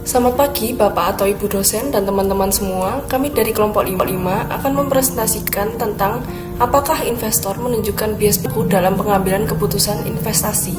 Selamat pagi Bapak atau Ibu dosen dan teman-teman semua. Kami dari kelompok 55 akan mempresentasikan tentang apakah investor menunjukkan bias perilaku dalam pengambilan keputusan investasi.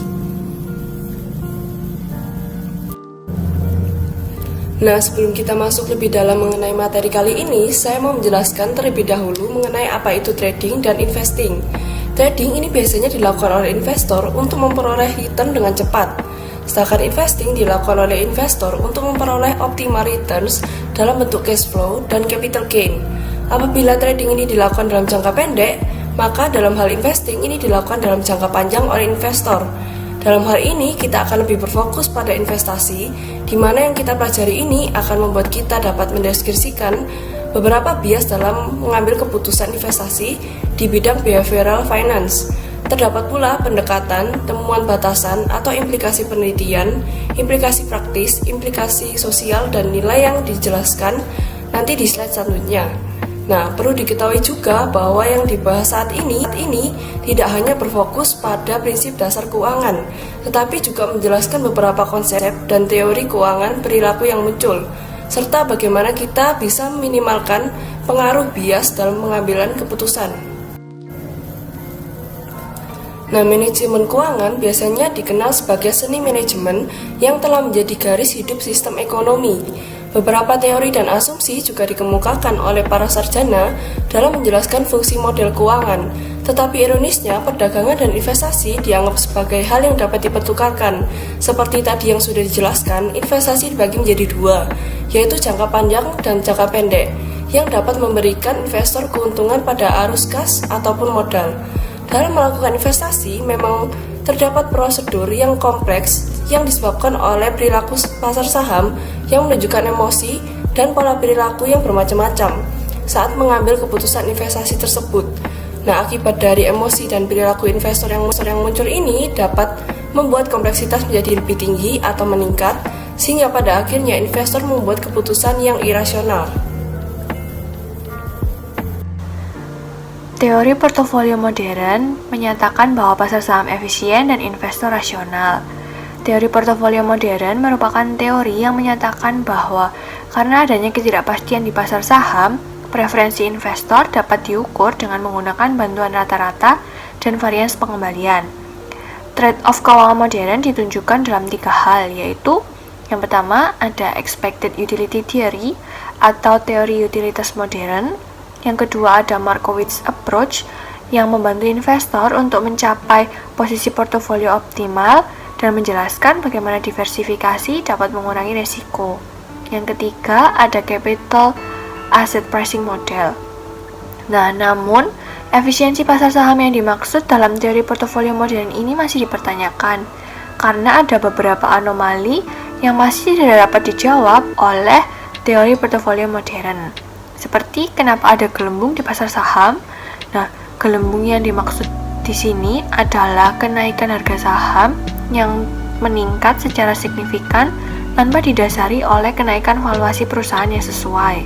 Nah, sebelum kita masuk lebih dalam mengenai materi kali ini, saya mau menjelaskan terlebih dahulu mengenai apa itu trading dan investing. Trading ini biasanya dilakukan oleh investor untuk memperoleh return dengan cepat. Sedangkan investing dilakukan oleh investor untuk memperoleh optimal returns dalam bentuk cash flow dan capital gain. Apabila trading ini dilakukan dalam jangka pendek, maka dalam hal investing ini dilakukan dalam jangka panjang oleh investor. Dalam hal ini, kita akan lebih berfokus pada investasi, di mana yang kita pelajari ini akan membuat kita dapat mendeskripsikan beberapa bias dalam mengambil keputusan investasi di bidang behavioral finance. Terdapat pula pendekatan, temuan batasan atau implikasi penelitian, implikasi praktis, implikasi sosial, dan nilai yang dijelaskan nanti di slide selanjutnya. Nah, perlu diketahui juga bahwa yang dibahas saat ini tidak hanya berfokus pada prinsip dasar keuangan, tetapi juga menjelaskan beberapa konsep dan teori keuangan perilaku yang muncul, serta bagaimana kita bisa meminimalkan pengaruh bias dalam pengambilan keputusan. Nah, manajemen keuangan biasanya dikenal sebagai seni manajemen yang telah menjadi garis hidup sistem ekonomi. Beberapa teori dan asumsi juga dikemukakan oleh para sarjana dalam menjelaskan fungsi model keuangan. Tetapi ironisnya, perdagangan dan investasi dianggap sebagai hal yang dapat dipertukarkan. Seperti tadi yang sudah dijelaskan, investasi dibagi menjadi dua, yaitu jangka panjang dan jangka pendek, yang dapat memberikan investor keuntungan pada arus kas ataupun modal. Dalam melakukan investasi, memang terdapat prosedur yang kompleks yang disebabkan oleh perilaku pasar saham yang menunjukkan emosi dan pola perilaku yang bermacam-macam saat mengambil keputusan investasi tersebut. Nah, akibat dari emosi dan perilaku investor yang muncul ini dapat membuat kompleksitas menjadi lebih tinggi atau meningkat, sehingga pada akhirnya investor membuat keputusan yang irasional. Teori portofolio modern menyatakan bahwa pasar saham efisien dan investor rasional. Teori portofolio modern merupakan teori yang menyatakan bahwa karena adanya ketidakpastian di pasar saham, preferensi investor dapat diukur dengan menggunakan bantuan rata-rata dan varians pengembalian. Trade-off keuangan modern ditunjukkan dalam 3 hal, yaitu yang pertama ada expected utility theory atau teori utilitas modern. Yang kedua ada Markowitz approach yang membantu investor untuk mencapai posisi portofolio optimal dan menjelaskan bagaimana diversifikasi dapat mengurangi risiko. Yang ketiga ada capital asset pricing model. Nah, namun efisiensi pasar saham yang dimaksud dalam teori portofolio modern ini masih dipertanyakan karena ada beberapa anomali yang masih tidak dapat dijawab oleh teori portofolio modern. Seperti kenapa ada gelembung di pasar saham? Nah, gelembung yang dimaksud di sini adalah kenaikan harga saham yang meningkat secara signifikan tanpa didasari oleh kenaikan valuasi perusahaan yang sesuai.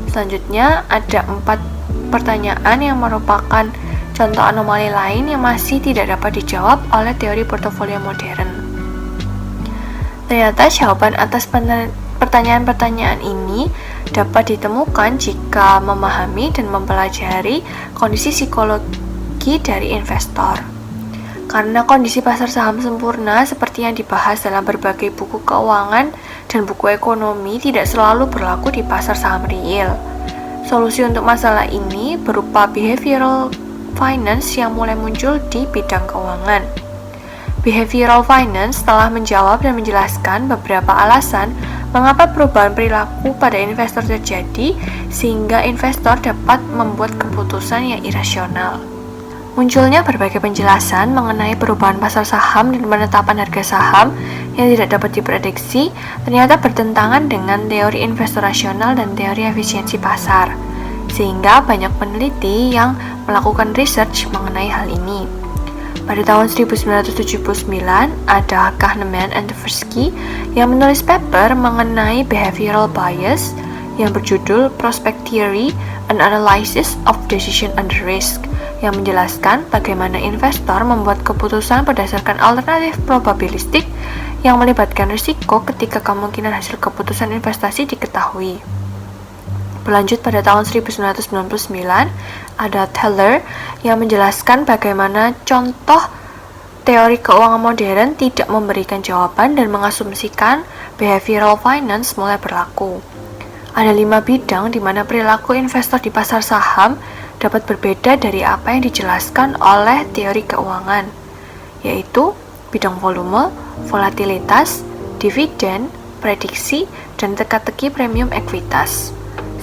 Selanjutnya, ada 4 pertanyaan yang merupakan contoh anomali lain yang masih tidak dapat dijawab oleh teori portofolio modern. Ternyata jawaban atas pertanyaan-pertanyaan ini dapat ditemukan jika memahami dan mempelajari kondisi psikologi dari investor. Karena kondisi pasar saham sempurna seperti yang dibahas dalam berbagai buku keuangan dan buku ekonomi tidak selalu berlaku di pasar saham real. Solusi untuk masalah ini berupa behavioral finance yang mulai muncul di bidang keuangan. Behavioral finance telah menjawab dan menjelaskan beberapa alasan mengapa perubahan perilaku pada investor terjadi sehingga investor dapat membuat keputusan yang irasional. Munculnya berbagai penjelasan mengenai perubahan pasar saham dan penetapan harga saham yang tidak dapat diprediksi ternyata bertentangan dengan teori investor rasional dan teori efisiensi pasar, sehingga banyak peneliti yang melakukan research mengenai hal ini. Pada tahun 1979, ada Kahneman and Tversky yang menulis paper mengenai behavioral bias yang berjudul Prospect Theory, An Analysis of Decision Under Risk, yang menjelaskan bagaimana investor membuat keputusan berdasarkan alternatif probabilistik yang melibatkan risiko ketika kemungkinan hasil keputusan investasi diketahui. Berlanjut pada tahun 1999, ada Thaler yang menjelaskan bagaimana contoh teori keuangan modern tidak memberikan jawaban dan mengasumsikan behavioral finance mulai berlaku. Ada 5 bidang di mana perilaku investor di pasar saham dapat berbeda dari apa yang dijelaskan oleh teori keuangan, yaitu bidang volume, volatilitas, dividen, prediksi, dan teka-teki premium ekuitas.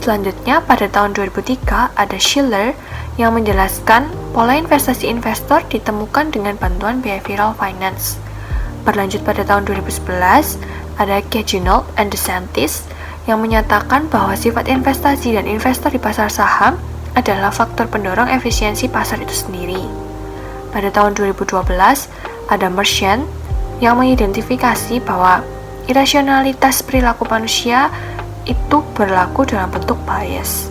Selanjutnya, pada tahun 2003, ada Shiller yang menjelaskan pola investasi investor ditemukan dengan bantuan behavioral finance. Berlanjut pada tahun 2011, ada Caginald and DeSantis yang menyatakan bahwa sifat investasi dan investor di pasar saham adalah faktor pendorong efisiensi pasar itu sendiri. Pada tahun 2012, ada Merchant yang mengidentifikasi bahwa irasionalitas perilaku manusia itu berlaku dalam bentuk bias.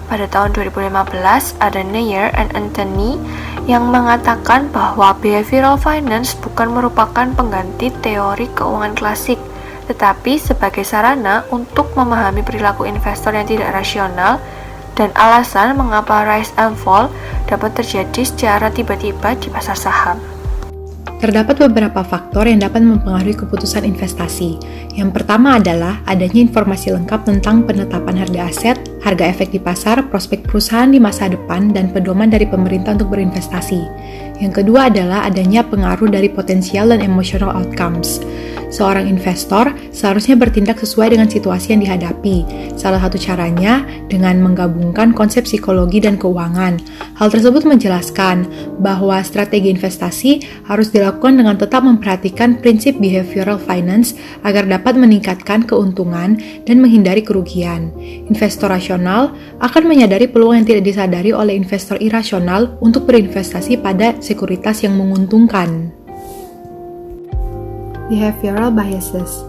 Pada tahun 2015, ada Neyer and Anthony yang mengatakan bahwa behavioral finance bukan merupakan pengganti teori keuangan klasik, tetapi sebagai sarana untuk memahami perilaku investor yang tidak rasional dan alasan mengapa rise and fall dapat terjadi secara tiba-tiba di pasar saham. Terdapat beberapa faktor yang dapat mempengaruhi keputusan investasi. Yang pertama adalah adanya informasi lengkap tentang penetapan harga aset, harga efek di pasar, prospek perusahaan di masa depan, dan pedoman dari pemerintah untuk berinvestasi. Yang kedua adalah adanya pengaruh dari potensial dan emotional outcomes. Seorang investor seharusnya bertindak sesuai dengan situasi yang dihadapi. Salah satu caranya dengan menggabungkan konsep psikologi dan keuangan. Hal tersebut menjelaskan bahwa strategi investasi harus dilakukan dengan tetap memperhatikan prinsip behavioral finance agar dapat meningkatkan keuntungan dan menghindari kerugian. Investor rasional akan menyadari peluang yang tidak disadari oleh investor irasional untuk berinvestasi pada sekuritas yang menguntungkan. Behavioral biases.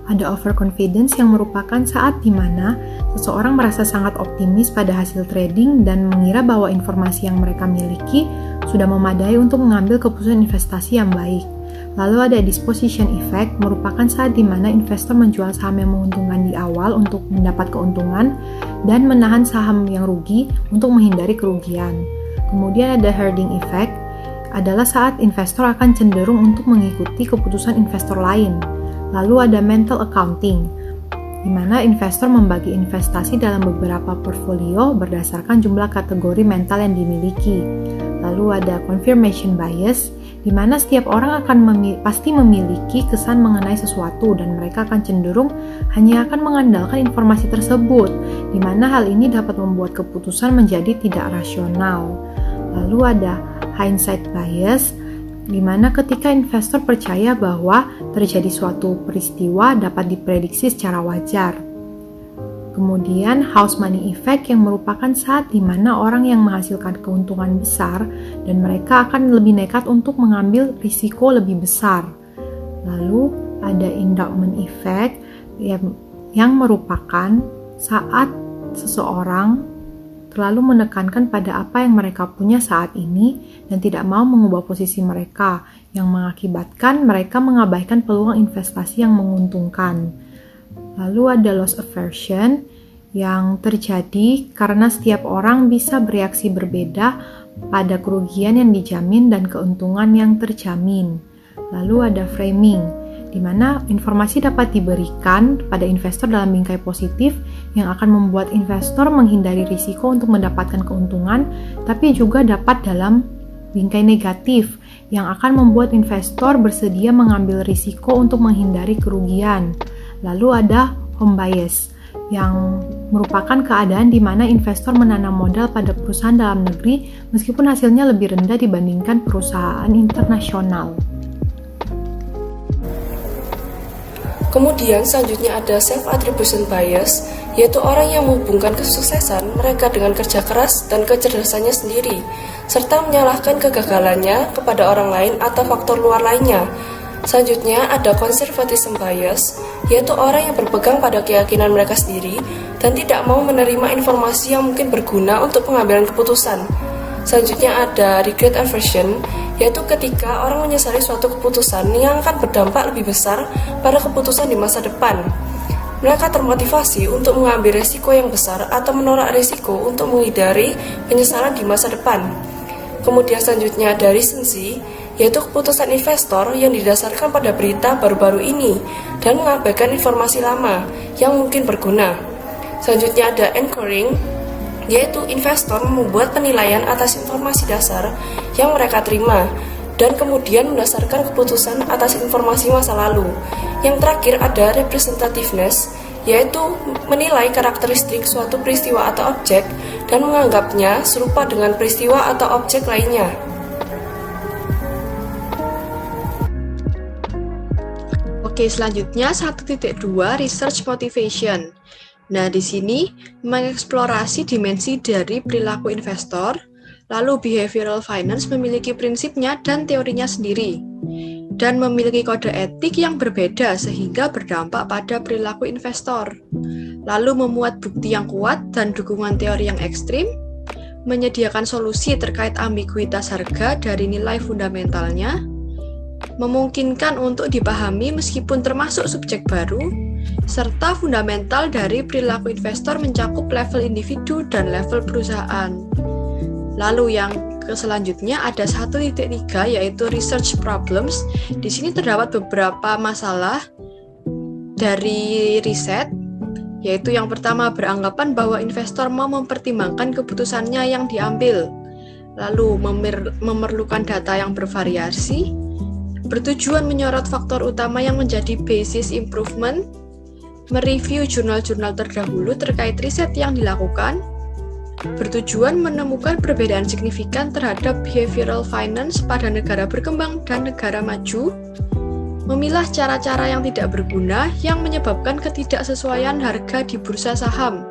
Ada overconfidence yang merupakan saat di mana seseorang merasa sangat optimis pada hasil trading dan mengira bahwa informasi yang mereka miliki sudah memadai untuk mengambil keputusan investasi yang baik. Lalu ada disposition effect, merupakan saat di mana investor menjual saham yang menguntungkan di awal untuk mendapat keuntungan dan menahan saham yang rugi untuk menghindari kerugian. Kemudian ada herding effect, adalah saat investor akan cenderung untuk mengikuti keputusan investor lain. Lalu ada mental accounting, di mana investor membagi investasi dalam beberapa portfolio berdasarkan jumlah kategori mental yang dimiliki. Lalu ada confirmation bias, di mana setiap orang akan pasti memiliki kesan mengenai sesuatu dan mereka akan cenderung hanya akan mengandalkan informasi tersebut, di mana hal ini dapat membuat keputusan menjadi tidak rasional. Lalu ada hindsight bias, di mana ketika investor percaya bahwa terjadi suatu peristiwa dapat diprediksi secara wajar. Kemudian house money effect yang merupakan saat di mana orang yang menghasilkan keuntungan besar dan mereka akan lebih nekat untuk mengambil risiko lebih besar. Lalu ada endowment effect yang merupakan saat seseorang terlalu menekankan pada apa yang mereka punya saat ini dan tidak mau mengubah posisi mereka, yang mengakibatkan mereka mengabaikan peluang investasi yang menguntungkan. Lalu ada loss aversion yang terjadi karena setiap orang bisa bereaksi berbeda pada kerugian yang dijamin dan keuntungan yang terjamin. Lalu ada framing, di mana informasi dapat diberikan pada investor dalam bingkai positif yang akan membuat investor menghindari risiko untuk mendapatkan keuntungan, tapi juga dapat dalam bingkai negatif yang akan membuat investor bersedia mengambil risiko untuk menghindari kerugian. Lalu ada home bias, yang merupakan keadaan di mana investor menanam modal pada perusahaan dalam negeri meskipun hasilnya lebih rendah dibandingkan perusahaan internasional. Kemudian selanjutnya ada self-attribution bias, yaitu orang yang menghubungkan kesuksesan mereka dengan kerja keras dan kecerdasannya sendiri, serta menyalahkan kegagalannya kepada orang lain atau faktor luar lainnya. Selanjutnya ada conservatism bias, yaitu orang yang berpegang pada keyakinan mereka sendiri dan tidak mau menerima informasi yang mungkin berguna untuk pengambilan keputusan. Selanjutnya ada regret aversion, yaitu ketika orang menyesali suatu keputusan yang akan berdampak lebih besar pada keputusan di masa depan. Mereka termotivasi untuk mengambil resiko yang besar atau menolak resiko untuk menghindari penyesalan di masa depan. Kemudian selanjutnya ada recency, yaitu keputusan investor yang didasarkan pada berita baru-baru ini dan mengabaikan informasi lama yang mungkin berguna. Selanjutnya ada anchoring, yaitu investor membuat penilaian atas informasi dasar yang mereka terima dan kemudian mendasarkan keputusan atas informasi masa lalu. Yang terakhir ada representativeness, yaitu menilai karakteristik suatu peristiwa atau objek dan menganggapnya serupa dengan peristiwa atau objek lainnya. Oke, selanjutnya 1.2 Research Motivation. Nah, di sini mengeksplorasi dimensi dari perilaku investor, lalu behavioral finance memiliki prinsipnya dan teorinya sendiri, dan memiliki kode etik yang berbeda sehingga berdampak pada perilaku investor. Lalu memuat bukti yang kuat dan dukungan teori yang ekstrim, menyediakan solusi terkait ambiguitas harga dari nilai fundamentalnya, memungkinkan untuk dipahami meskipun termasuk subjek baru, serta fundamental dari perilaku investor mencakup level individu dan level perusahaan. Lalu yang selanjutnya ada 1.3 yaitu research problems. Di sini terdapat beberapa masalah dari riset, yaitu yang pertama beranggapan bahwa investor mau mempertimbangkan keputusannya yang diambil, lalu memerlukan data yang bervariasi, bertujuan menyorot faktor utama yang menjadi basis improvement, mereview jurnal-jurnal terdahulu terkait riset yang dilakukan, bertujuan menemukan perbedaan signifikan terhadap behavioral finance pada negara berkembang dan negara maju, memilah cara-cara yang tidak berguna yang menyebabkan ketidaksesuaian harga di bursa saham,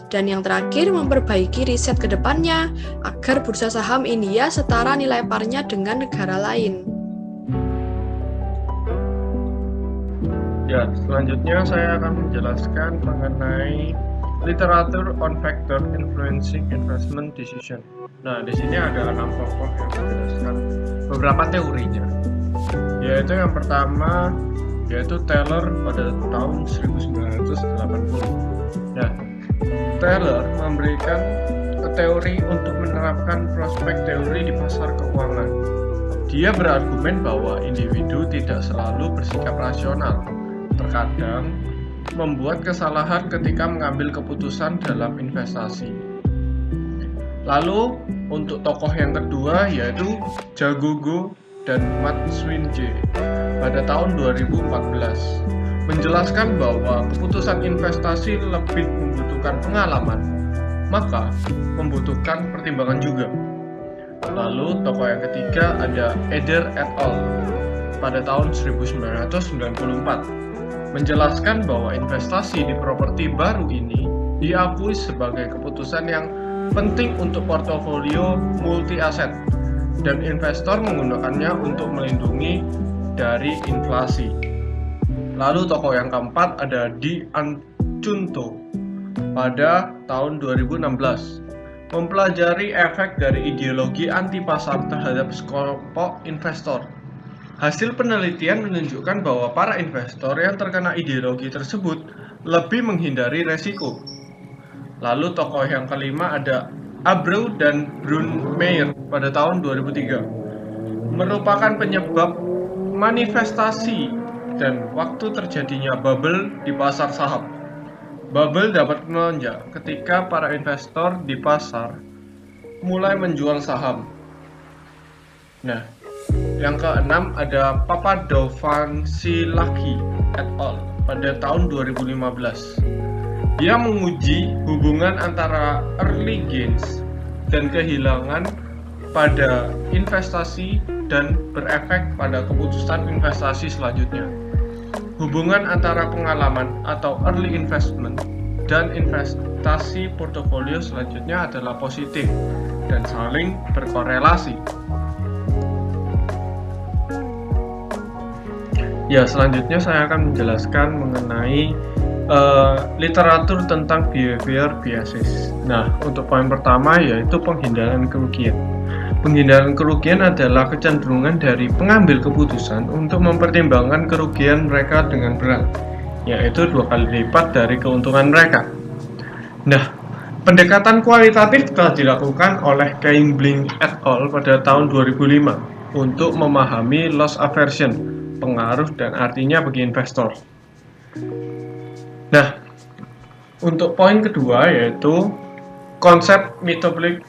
dan yang terakhir memperbaiki riset ke depannya agar bursa saham India setara nilai parnya dengan negara lain. Ya, selanjutnya saya akan menjelaskan mengenai literature on factor influencing investment decision. Nah, di sini ada 6 tokoh yang menjelaskan beberapa teorinya. Yaitu yang pertama, yaitu Taylor pada tahun 1980. Nah, Taylor memberikan teori untuk menerapkan prospek teori di pasar keuangan. Dia berargumen bahwa individu tidak selalu bersikap rasional. Terkadang membuat kesalahan ketika mengambil keputusan dalam investasi. Lalu untuk tokoh yang kedua yaitu Jagogo dan Matt Swinje pada tahun 2014 menjelaskan bahwa keputusan investasi lebih membutuhkan pengalaman, maka membutuhkan pertimbangan juga. Lalu tokoh yang ketiga ada Eder et al. Pada tahun 1994 menjelaskan bahwa investasi di properti baru ini diakui sebagai keputusan yang penting untuk portofolio multi-aset dan investor menggunakannya untuk melindungi dari inflasi. Lalu tokoh yang keempat ada Di Ancunto pada tahun 2016 mempelajari efek dari ideologi anti pasar terhadap sekelompok investor. Hasil penelitian menunjukkan bahwa para investor yang terkena ideologi tersebut lebih menghindari resiko. Lalu tokoh yang kelima ada Abreu dan Brunmeier pada tahun 2003. Merupakan penyebab manifestasi dan waktu terjadinya bubble di pasar saham. Bubble dapat melonjak ketika para investor di pasar mulai menjual saham. Nah, yang keenam ada Papadovansilaki et al. Pada tahun 2015. Dia menguji hubungan antara early gains dan kehilangan pada investasi dan berefek pada keputusan investasi selanjutnya. Hubungan antara pengalaman atau early investment dan investasi portofolio selanjutnya adalah positif dan saling berkorelasi. Ya, selanjutnya saya akan menjelaskan mengenai literatur tentang behavior biases. Nah, untuk poin pertama yaitu penghindaran kerugian. Penghindaran kerugian adalah kecenderungan dari pengambil keputusan untuk mempertimbangkan kerugian mereka dengan berat, yaitu 2 kali lipat dari keuntungan mereka. Nah, pendekatan kualitatif telah dilakukan oleh Campbell et al. Pada tahun 2005 untuk memahami loss aversion, pengaruh dan artinya bagi investor. Nah, untuk poin kedua yaitu konsep metabolic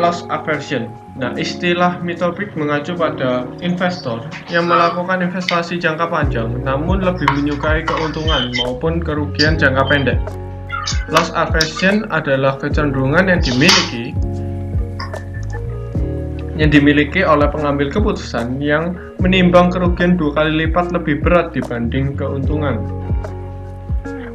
loss aversion. Nah, istilah metabolic mengacu pada investor yang melakukan investasi jangka panjang namun lebih menyukai keuntungan maupun kerugian jangka pendek. Loss aversion adalah kecenderungan yang dimiliki oleh pengambil keputusan yang menimbang kerugian 2 kali lipat lebih berat dibanding keuntungan.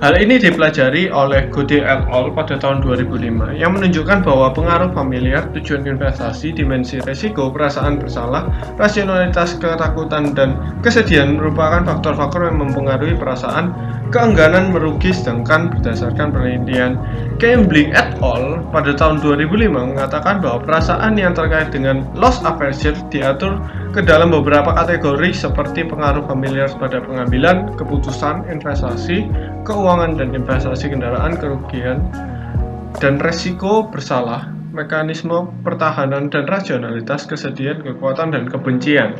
Hal ini dipelajari oleh Godet et al. Pada tahun 2005 yang menunjukkan bahwa pengaruh familiar, tujuan investasi, dimensi risiko, perasaan bersalah, rasionalitas, ketakutan, dan kesedihan merupakan faktor-faktor yang mempengaruhi perasaan keengganan merugi, sedangkan berdasarkan penelitian Campbell et al. Pada tahun 2005 mengatakan bahwa perasaan yang terkait dengan loss aversion diatur ke dalam beberapa kategori seperti pengaruh familiar pada pengambilan keputusan investasi, keuangan dan investasi kendaraan, kerugian dan resiko bersalah, mekanisme pertahanan dan rasionalitas, kesedihan, kekuatan dan kebencian.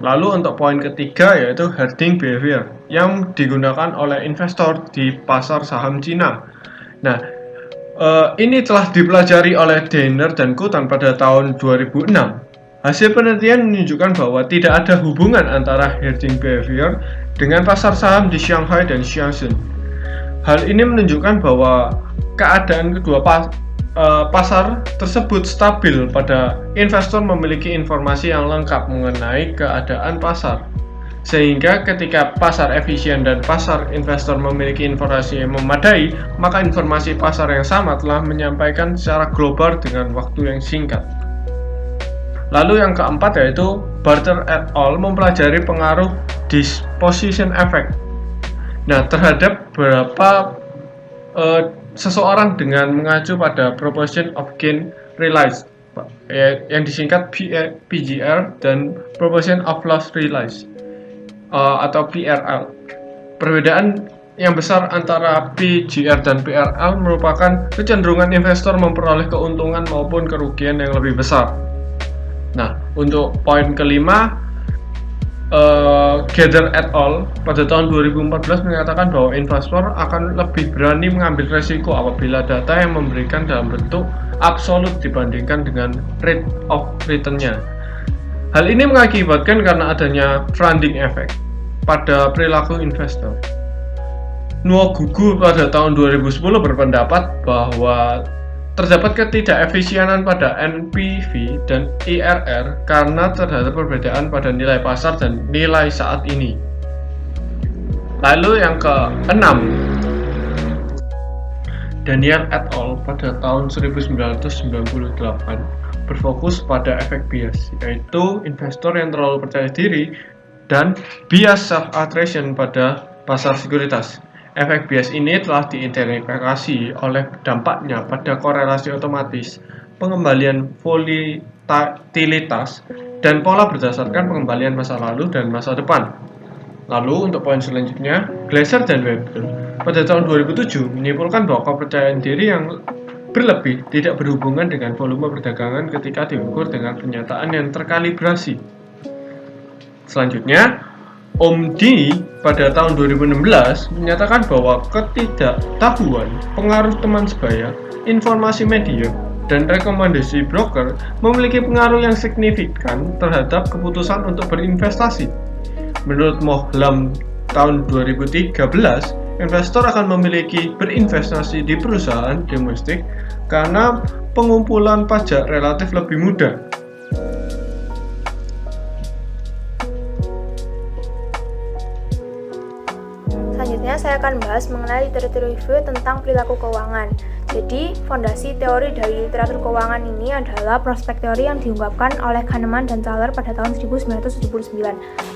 Lalu untuk poin ketiga yaitu hoarding behavior yang digunakan oleh investor di pasar saham Cina. Nah, ini telah dipelajari oleh Dainer dan Kutan pada tahun 2006. Hasil penelitian menunjukkan bahwa tidak ada hubungan antara hoarding behavior dengan pasar saham di Shanghai dan Shenzhen. Hal ini menunjukkan bahwa keadaan kedua pasar tersebut stabil pada investor memiliki informasi yang lengkap mengenai keadaan pasar. Sehingga ketika pasar efisien dan pasar investor memiliki informasi yang memadai, maka informasi pasar yang sama telah menyampaikan secara global dengan waktu yang singkat. Lalu yang keempat yaitu Barter et al. Mempelajari pengaruh disposition effect. Nah, terhadap berapa seseorang dengan mengacu pada proportion of gain realized yang disingkat PGR dan proportion of loss realized atau PRL. Perbedaan yang besar antara PGR dan PRL merupakan kecenderungan investor memperoleh keuntungan maupun kerugian yang lebih besar. Nah, untuk poin kelima, Gather et al. Pada tahun 2014 menyatakan bahwa investor akan lebih berani mengambil resiko apabila data yang memberikan dalam bentuk absolut dibandingkan dengan rate of return-nya. Hal ini mengakibatkan karena adanya funding effect pada perilaku investor. Nuogugu pada tahun 2010 berpendapat bahwa terdapat ketidakefisienan pada NPV dan IRR karena terdapat perbedaan pada nilai pasar dan nilai saat ini. Lalu yang keenam, Daniel et al. Pada tahun 1998 berfokus pada efek bias, yaitu investor yang terlalu percaya diri dan bias self-attrition pada pasar sekuritas. Efek bias ini telah diidentifikasi oleh dampaknya pada korelasi otomatis, pengembalian volatilitas, dan pola berdasarkan pengembalian masa lalu dan masa depan. Lalu untuk poin selanjutnya, Glaser dan Weber pada tahun 2007 menyimpulkan bahwa kepercayaan diri yang berlebih tidak berhubungan dengan volume perdagangan ketika diukur dengan pernyataan yang terkalibrasi. Selanjutnya, Omdi pada tahun 2016 menyatakan bahwa ketidaktahuan, pengaruh teman sebaya, informasi media, dan rekomendasi broker memiliki pengaruh yang signifikan terhadap keputusan untuk berinvestasi. Menurut Mohlam tahun 2013, investor akan memiliki berinvestasi di perusahaan domestik karena pengumpulan pajak relatif lebih mudah. Selanjutnya saya akan bahas mengenai literatur review tentang perilaku keuangan. Jadi, fondasi teori dari literatur keuangan ini adalah prospek teori yang diungkapkan oleh Kahneman dan Thaler pada tahun 1979.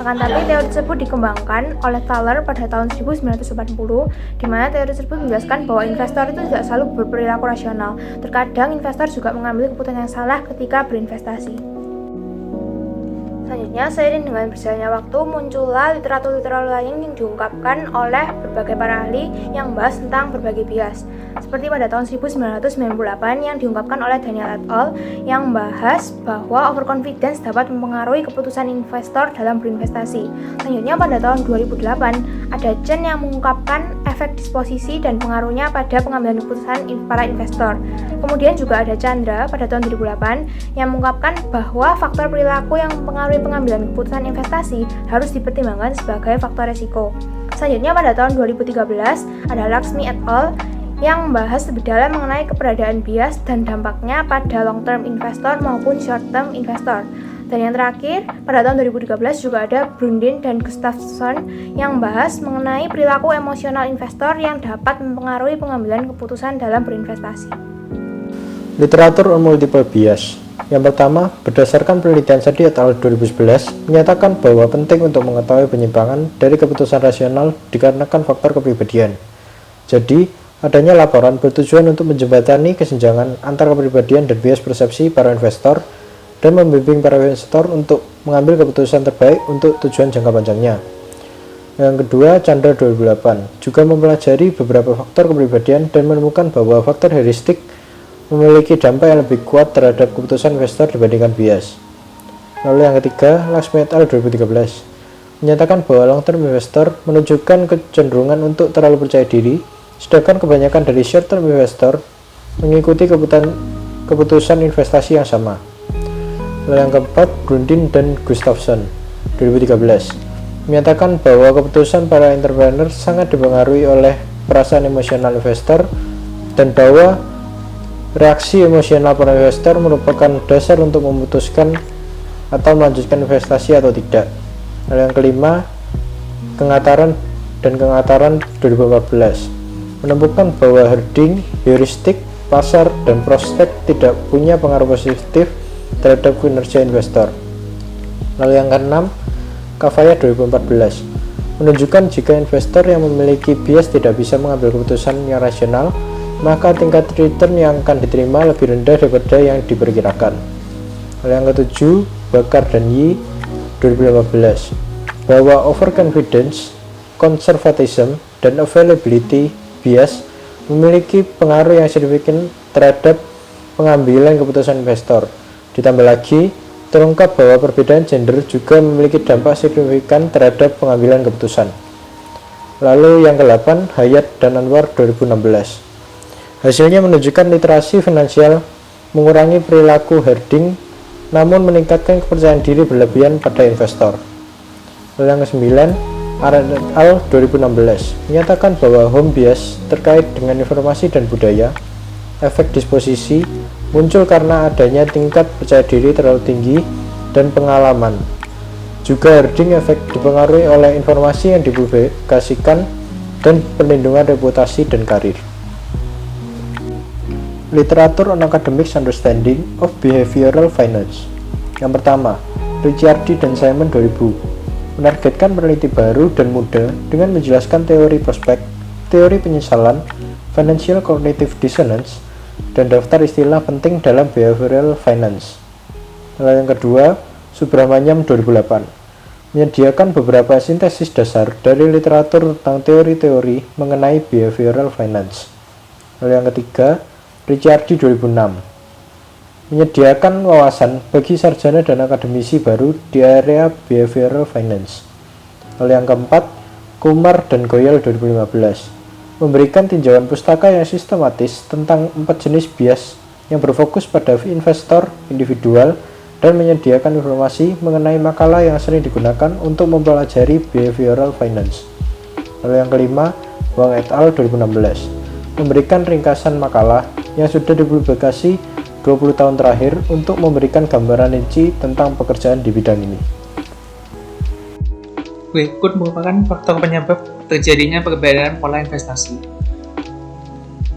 Akan tapi teori tersebut dikembangkan oleh Thaler pada tahun 1980, di mana teori tersebut menjelaskan bahwa investor itu tidak selalu berperilaku rasional. Terkadang investor juga mengambil keputusan yang salah ketika berinvestasi. Selanjutnya, seiring dengan berjalannya waktu, muncullah literatur-literatur lain yang diungkapkan oleh berbagai para ahli yang membahas tentang berbagai bias. Seperti pada tahun 1998 yang diungkapkan oleh Daniel et al. Yang membahas bahwa overconfidence dapat mempengaruhi keputusan investor dalam berinvestasi. Selanjutnya, pada tahun 2008, ada Chen yang mengungkapkan efek disposisi dan pengaruhnya pada pengambilan keputusan para investor. Kemudian juga ada Chandra pada tahun 2008 yang mengungkapkan bahwa faktor perilaku yang mempengaruhi pengambilan keputusan investasi harus dipertimbangkan sebagai faktor resiko. Selanjutnya pada tahun 2013 ada Laxmi et al. Yang membahas lebih dalam mengenai keberadaan bias dan dampaknya pada long-term investor maupun short-term investor. Dan yang terakhir, pada tahun 2013 juga ada Brundin dan Gustafsson yang membahas mengenai perilaku emosional investor yang dapat mempengaruhi pengambilan keputusan dalam berinvestasi. Literatur on multiple bias. Yang pertama, berdasarkan penelitian Sadi et al. 2011, menyatakan bahwa penting untuk mengetahui penyimpangan dari keputusan rasional dikarenakan faktor kepribadian. Jadi, adanya laporan bertujuan untuk menjembatani kesenjangan antar kepribadian dan bias persepsi para investor dan membimbing para investor untuk mengambil keputusan terbaik untuk tujuan jangka panjangnya. Yang kedua, Chandra 2008 juga mempelajari beberapa faktor kepribadian dan menemukan bahwa faktor heuristik memiliki dampak yang lebih kuat terhadap keputusan investor dibandingkan bias. Lalu yang ketiga, Laxmi et al. 2013 menyatakan bahwa long-term investor menunjukkan kecenderungan untuk terlalu percaya diri, sedangkan kebanyakan dari short-term investor mengikuti keputusan investasi yang sama. Lalu yang keempat, Brundin dan Gustafsson 2013 menyatakan bahwa keputusan para entrepreneur sangat dipengaruhi oleh perasaan emosional investor dan bahwa reaksi emosional para investor merupakan dasar untuk memutuskan atau melanjutkan investasi atau tidak. Lalu yang kelima, Kengataran 2014 menemukan bahwa herding, heuristik, pasar, dan prospek tidak punya pengaruh positif terhadap kinerja investor. Lalu yang keenam, Kavaya 2014 menunjukkan jika investor yang memiliki bias tidak bisa mengambil keputusan yang rasional, maka tingkat return yang akan diterima lebih rendah daripada yang diperkirakan. Lalu yang ketujuh, Bakar dan Yi 2015 bahwa overconfidence, conservatism, dan availability bias memiliki pengaruh yang signifikan terhadap pengambilan keputusan investor. Ditambah lagi, terungkap bahwa perbedaan gender juga memiliki dampak signifikan terhadap pengambilan keputusan. Lalu yang ke-8, Hayat dan Anwar 2016. Hasilnya menunjukkan literasi finansial mengurangi perilaku herding namun meningkatkan kepercayaan diri berlebihan pada investor. Lalu yang ke-9, Arendt et al. 2016 menyatakan bahwa home bias terkait dengan informasi dan budaya, efek disposisi, muncul karena adanya tingkat percaya diri terlalu tinggi dan pengalaman. Juga herding efek dipengaruhi oleh informasi yang dipublikasikan dan perlindungan reputasi dan karir. Literatur on Academic Understanding of Behavioral Finance. Yang pertama, Ricciardi dan Simon 2000 menargetkan peneliti baru dan muda dengan menjelaskan teori prospek, teori penyesalan, financial cognitive dissonance, dan daftar istilah penting dalam behavioral finance. Lalu yang kedua, Subramaniam 2008 menyediakan beberapa sintesis dasar dari literatur tentang teori-teori mengenai behavioral finance. Lalu yang ketiga, Ricciardi 2006 menyediakan wawasan bagi sarjana dan akademisi baru di area behavioral finance. Lalu yang keempat, Kumar dan Goyal 2015 memberikan tinjauan pustaka yang sistematis tentang 4 jenis bias yang berfokus pada investor individual dan menyediakan informasi mengenai makalah yang sering digunakan untuk mempelajari behavioral finance. Lalu yang kelima, Wang et al. 2016 memberikan ringkasan makalah yang sudah dipublikasi 20 tahun terakhir untuk memberikan gambaran rinci tentang pekerjaan di bidang ini. Berikut merupakan faktor penyebab terjadinya perbedaan pola investasi.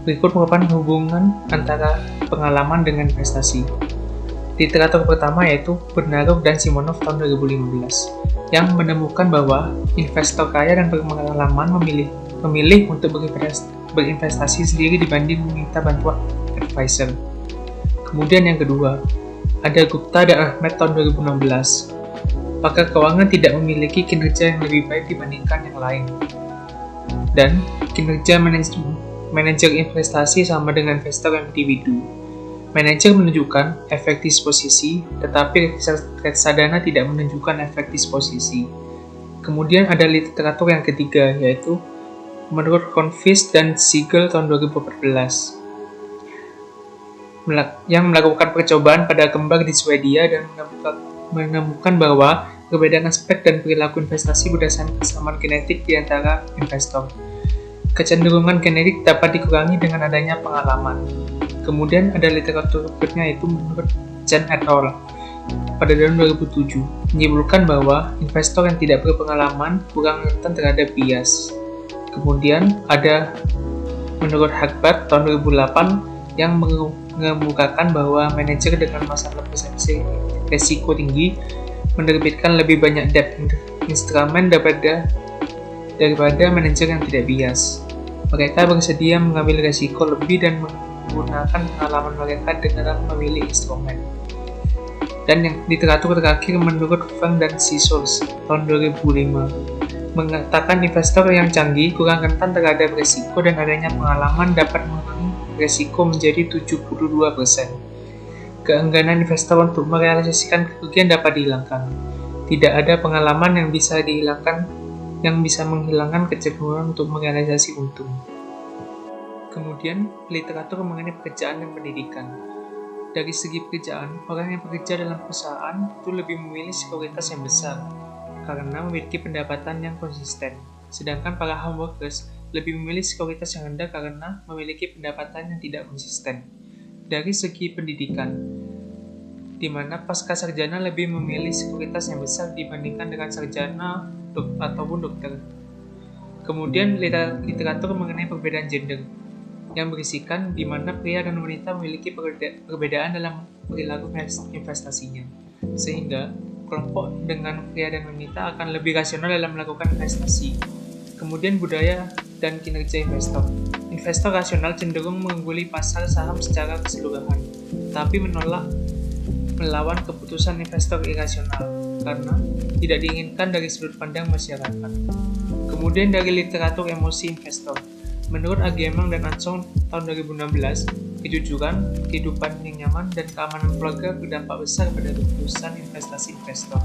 Berikut merupakan hubungan antara pengalaman dengan investasi. Literatur pertama yaitu Bednaruk dan Simonov tahun 2015 yang menemukan bahwa investor kaya dan berpengalaman memilih untuk berinvestasi sendiri dibanding meminta bantuan advisor. Kemudian yang kedua, ada Gupta dan Ahmed tahun 2016. Pakar keuangan tidak memiliki kinerja yang lebih baik dibandingkan yang lain. Dan kinerja manajer investasi sama dengan investor yang individu. Manajer menunjukkan efek disposisi, tetapi reksadana tidak menunjukkan efek disposisi. Kemudian ada literatur yang ketiga, yaitu menurut Confis dan Siegel tahun 2014 yang melakukan percobaan pada kembar di Swedia dan menemukan bahwa perbedaan aspek dan perilaku investasi berdasarkan kesamaan genetik di antara investor. Kecenderungan genetik dapat dikurangi dengan adanya pengalaman. Kemudian ada literatur berikutnya yaitu menurut Chen et al. Pada tahun 2007 menyimpulkan bahwa investor yang tidak berpengalaman kurang rentan terhadap bias. Kemudian ada menurut Harvard tahun 2008 yang mengemukakan bahwa manajer dengan masalah persepsi resiko tinggi menerbitkan lebih banyak debt instrumen daripada manajer yang tidak bias. Mereka bersedia mengambil resiko lebih dan menggunakan pengalaman mereka dalam memilih instrumen. Dan yang literatur terakhir menurut Feng dan Sissos tahun 2005 mengatakan investor yang canggih kurang rentan terhadap resiko dan adanya pengalaman dapat mengurangi resiko menjadi 72%. Keengganan investor untuk merealisasikan kerugian dapat dihilangkan. Tidak ada pengalaman yang bisa menghilangkan kecenderungan untuk merealisasi untung. Kemudian, literatur mengenai pekerjaan dan pendidikan. Dari segi pekerjaan, orang yang bekerja dalam perusahaan itu lebih memilih sekuritas yang besar karena memiliki pendapatan yang konsisten. Sedangkan para home workers lebih memilih sekuritas yang rendah karena memiliki pendapatan yang tidak konsisten. Dari segi pendidikan, di mana pasca sarjana lebih memilih sekuritas yang besar dibandingkan dengan sarjana ataupun dokter. Kemudian literatur mengenai perbedaan gender yang berisikan di mana pria dan wanita memiliki perbedaan dalam perilaku investasinya, sehingga kelompok dengan pria dan wanita akan lebih rasional dalam melakukan investasi. Kemudian budaya dan kinerja investor. Investor rasional cenderung mengungguli pasar saham secara keseluruhan, tapi melawan keputusan investor irasional karena tidak diinginkan dari sudut pandang masyarakat. Kemudian dari literatur emosi investor. Menurut Agiemang dan Ansong tahun 2016, kejujuran, kehidupan yang nyaman, dan keamanan keluarga berdampak besar pada keputusan investasi investor.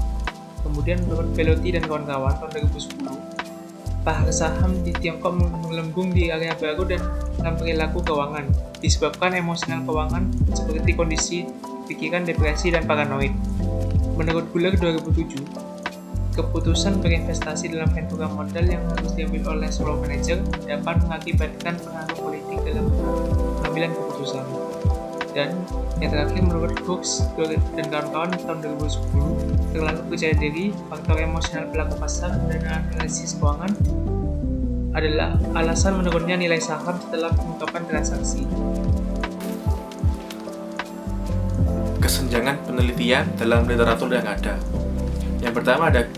Kemudian menurut Velotti dan kawan-kawan tahun 2010, pasar saham di Tiongkok melembung di area baru dan dalam perilaku keuangan, disebabkan emosional keuangan seperti kondisi pikiran, depresi, dan paranoid. Menurut Guler 2007, keputusan berinvestasi dalam ventura modal yang harus diambil oleh solo manager dapat mengakibatkan pengaruh politik dalam pengambilan keputusan. Dan yang terakhir menurut Brooks dan kawan-kawan tahun 2010, terlalu percaya diri, faktor emosional pelaku pasar, dan analisis keuangan adalah alasan menurunnya nilai saham setelah pengungkapan transaksi. Kesenjangan penelitian dalam literatur yang ada. Yang pertama ada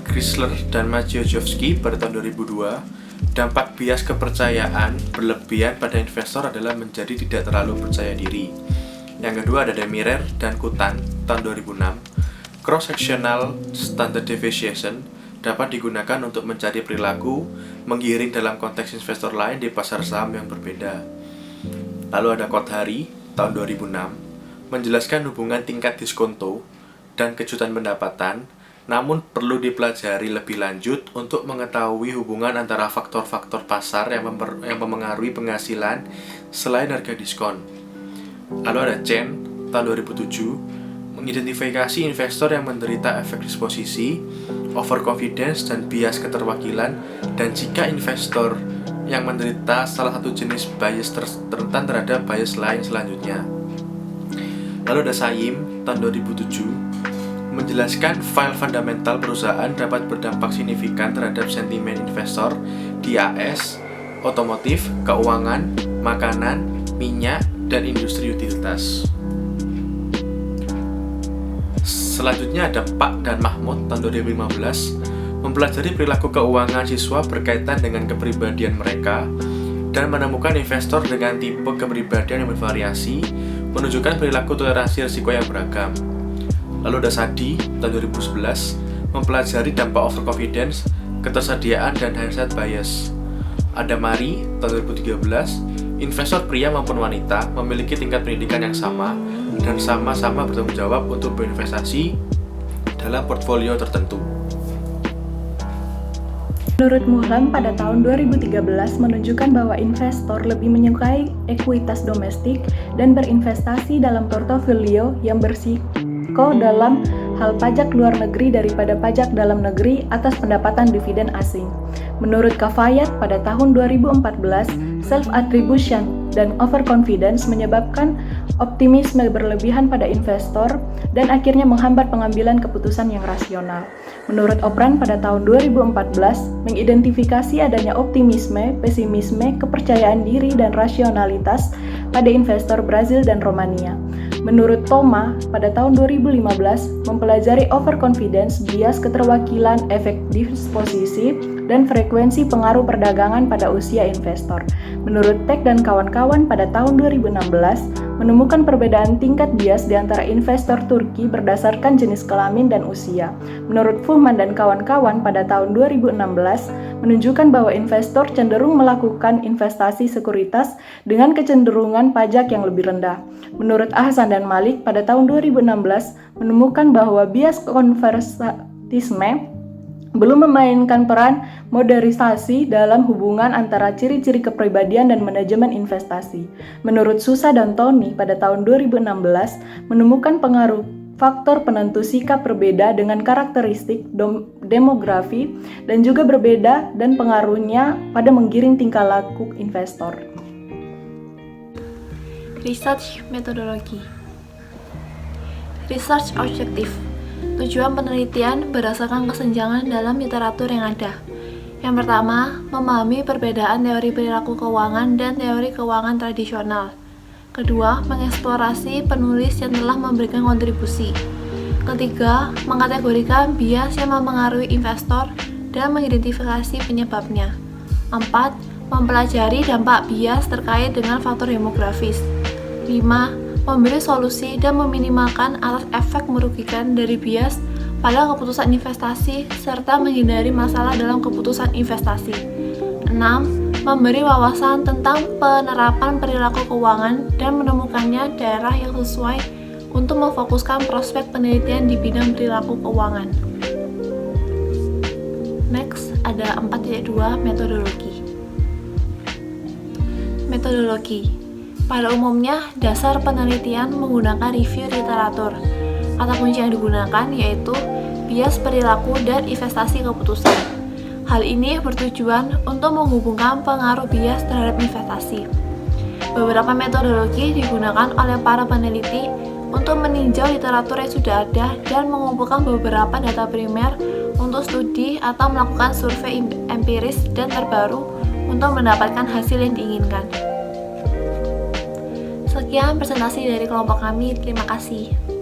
Chrysler dan Maciejowski pada tahun 2002. Dampak bias kepercayaan berlebihan pada investor adalah menjadi tidak terlalu percaya diri. Yang kedua ada Demirer dan Kutan tahun 2006. Cross-sectional standard deviation dapat digunakan untuk mencari perilaku menggiring dalam konteks investor lain di pasar saham yang berbeda. Lalu ada Kothari tahun 2006 menjelaskan hubungan tingkat diskonto dan kejutan pendapatan, namun perlu dipelajari lebih lanjut untuk mengetahui hubungan antara faktor-faktor pasar yang mempengaruhi penghasilan selain harga diskon. Lalu ada Chen tahun 2007 mengidentifikasi investor yang menderita efek disposisi, overconfidence, dan bias keterwakilan, dan jika investor yang menderita salah satu jenis bias rentan terhadap bias lain selanjutnya. Lalu ada Saim tahun 2007 menjelaskan file fundamental perusahaan dapat berdampak signifikan terhadap sentimen investor DAS, otomotif, keuangan, makanan, minyak, dan industri utilitas. Selanjutnya ada Pak dan Mahmud tahun 2015 mempelajari perilaku keuangan siswa berkaitan dengan kepribadian mereka dan menemukan investor dengan tipe kepribadian yang bervariasi menunjukkan perilaku toleransi risiko yang beragam. Lalu ada Sadi tahun 2011 mempelajari dampak overconfidence, ketersediaan, dan hindsight bias. Ada Mari tahun 2013, investor pria maupun wanita memiliki tingkat pendidikan yang sama dan sama-sama bertanggung jawab untuk berinvestasi dalam portfolio tertentu. Menurut Muhlam, pada tahun 2013 menunjukkan bahwa investor lebih menyukai ekuitas domestik dan berinvestasi dalam portofolio yang berisiko dalam hal pajak luar negeri daripada pajak dalam negeri atas pendapatan dividen asing. Menurut Kafayat, pada tahun 2014, self-attribution dan overconfidence menyebabkan optimisme berlebihan pada investor dan akhirnya menghambat pengambilan keputusan yang rasional. Menurut Opran, pada tahun 2014, mengidentifikasi adanya optimisme, pesimisme, kepercayaan diri, dan rasionalitas pada investor Brazil dan Romania. Menurut Thoma, pada tahun 2015, mempelajari overconfidence, bias keterwakilan, efek disposisi, dan frekuensi pengaruh perdagangan pada usia investor. Menurut Tek dan kawan-kawan, pada tahun 2016, menemukan perbedaan tingkat bias di antara investor Turki berdasarkan jenis kelamin dan usia. Menurut Fuhman dan kawan-kawan, pada tahun 2016, menunjukkan bahwa investor cenderung melakukan investasi sekuritas dengan kecenderungan pajak yang lebih rendah. Menurut Ahsan dan Malik, pada tahun 2016, menemukan bahwa bias konservatisme belum memainkan peran modernisasi dalam hubungan antara ciri-ciri kepribadian dan manajemen investasi. Menurut Susa dan Tony, pada tahun 2016, menemukan pengaruh faktor penentu sikap berbeda dengan karakteristik demografi dan juga berbeda dan pengaruhnya pada menggiring tingkah laku investor. Research metodologi. Research objektif. Tujuan penelitian berdasarkan kesenjangan dalam literatur yang ada. Yang pertama, memahami perbedaan teori perilaku keuangan dan teori keuangan tradisional. Kedua, mengeksplorasi penulis yang telah memberikan kontribusi. Ketiga, mengkategorikan bias yang mempengaruhi investor dan mengidentifikasi penyebabnya. 4. Mempelajari dampak bias terkait dengan faktor demografis. 5. Memberi solusi dan meminimalkan atas efek merugikan dari bias pada keputusan investasi serta menghindari masalah dalam keputusan investasi. 6. Memberi wawasan tentang penerapan perilaku keuangan dan menemukannya daerah yang sesuai untuk memfokuskan prospek penelitian di bidang perilaku keuangan. Next, ada 4.2 metodologi. Metodologi. Pada umumnya, dasar penelitian menggunakan review literatur. Kata kunci yang digunakan yaitu bias perilaku dan investasi keputusan. Hal ini bertujuan untuk menghubungkan pengaruh bias terhadap investasi. Beberapa metodologi digunakan oleh para peneliti untuk meninjau literatur yang sudah ada dan mengumpulkan beberapa data primer untuk studi atau melakukan survei empiris dan terbaru untuk mendapatkan hasil yang diinginkan. Sekian presentasi dari kelompok kami, terima kasih.